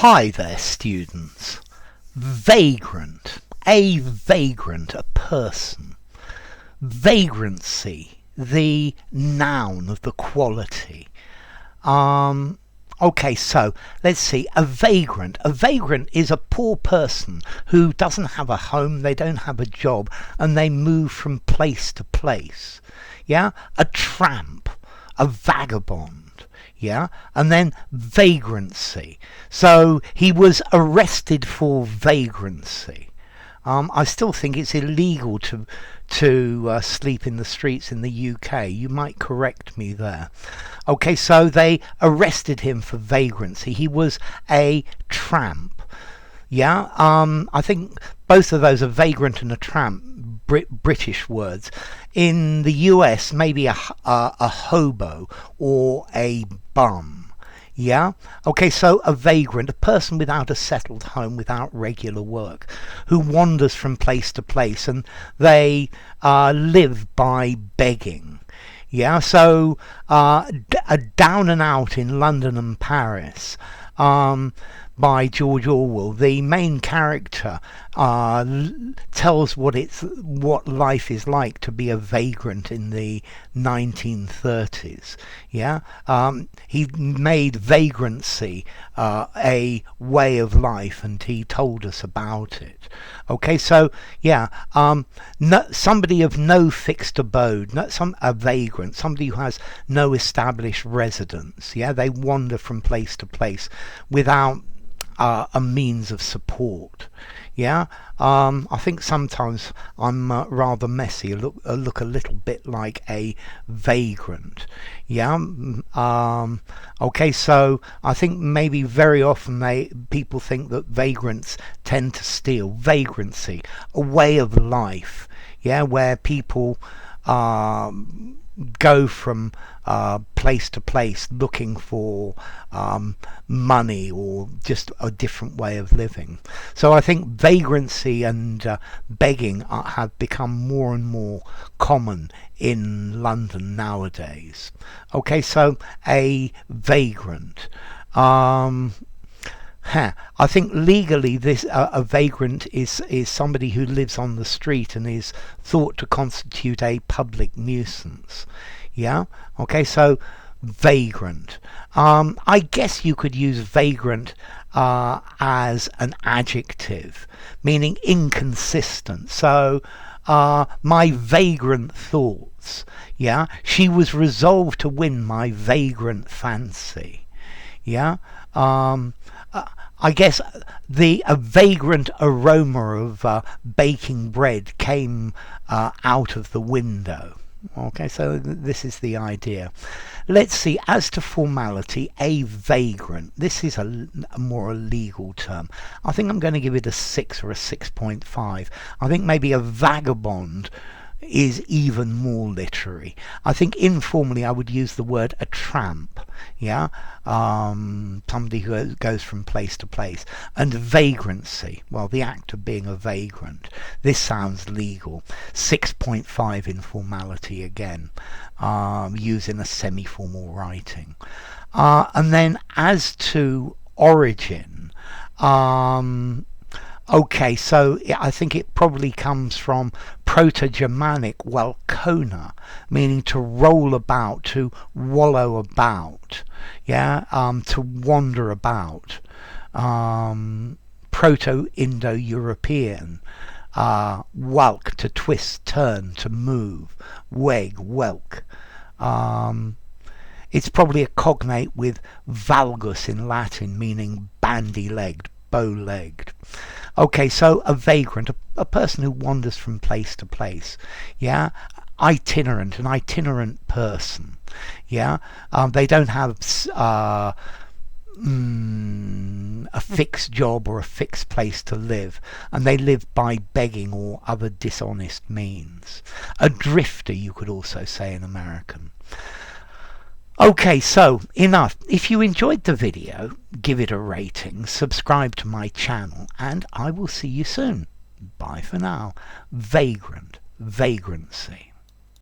Hi there, students. Vagrant. A vagrant, a person. Vagrancy, the noun of the quality. Okay, so let's see. A vagrant. A vagrant is a poor person who doesn't have a home, they don't have a job, and they move from place to place. Yeah? A tramp. A vagabond. Yeah, and then vagrancy. So he was arrested for vagrancy. I still think it's illegal to sleep in the streets in the UK. You might correct me there. Okay, so they arrested him for vagrancy. He was a tramp. Yeah, I think both of those are vagrant and a tramp, British words. In the US, maybe a hobo or a bum. Yeah? Okay, so a vagrant, a person without a settled home, without regular work, who wanders from place to place, and they live by begging. Yeah, so a Down and Out in London and Paris, by George Orwell. The main character tells what life is like to be a vagrant in the 1930s. Yeah, he made vagrancy a way of life, and he told us about it. Okay, so yeah, somebody of no fixed abode, a vagrant, somebody who has no established residence. Yeah, they wander from place to place without a means of support. Yeah, I think sometimes I'm rather messy. I look a little bit like a vagrant. Yeah. Okay, so I think maybe very often people think that vagrants tend to steal. Vagrancy, a way of life. Yeah, where people go from place to place looking for money or just a different way of living. So I think vagrancy and begging have become more and more common in London nowadays. Okay, so a vagrant. I think legally a vagrant is somebody who lives on the street and is thought to constitute a public nuisance. Yeah, okay, so vagrant. I guess you could use vagrant as an adjective, meaning inconsistent. So my vagrant thoughts. Yeah, she was resolved to win my vagrant fancy. Yeah, I guess a vagrant aroma of baking bread came out of the window. Okay, so this is the idea. Let's see, as to formality, a vagrant. This is a more legal term. I think I'm going to give it a 6 or a 6.5. I think maybe a vagabond is even more literary. I think informally I would use the word a tramp. Yeah, somebody who goes from place to place. And vagrancy, well, the act of being a vagrant. This sounds legal. 6.5 in formality again, using a semi-formal writing. And then as to origin, okay, so I think it probably comes from Proto-Germanic welkona, meaning to roll about, to wallow about, yeah, to wander about. Proto-Indo-European, walk, to twist, turn, to move, weg, welk. It's probably a cognate with valgus in Latin, meaning bandy-legged, bow-legged. Okay, so a vagrant, a person who wanders from place to place. Yeah, itinerant, an itinerant person. Yeah, they don't have a fixed job or a fixed place to live, and they live by begging or other dishonest means. A drifter, you could also say in American. Okay, so enough. If you enjoyed the video, give it a rating, subscribe to my channel, and I will see you soon. Bye for now. Vagrant, vagrancy.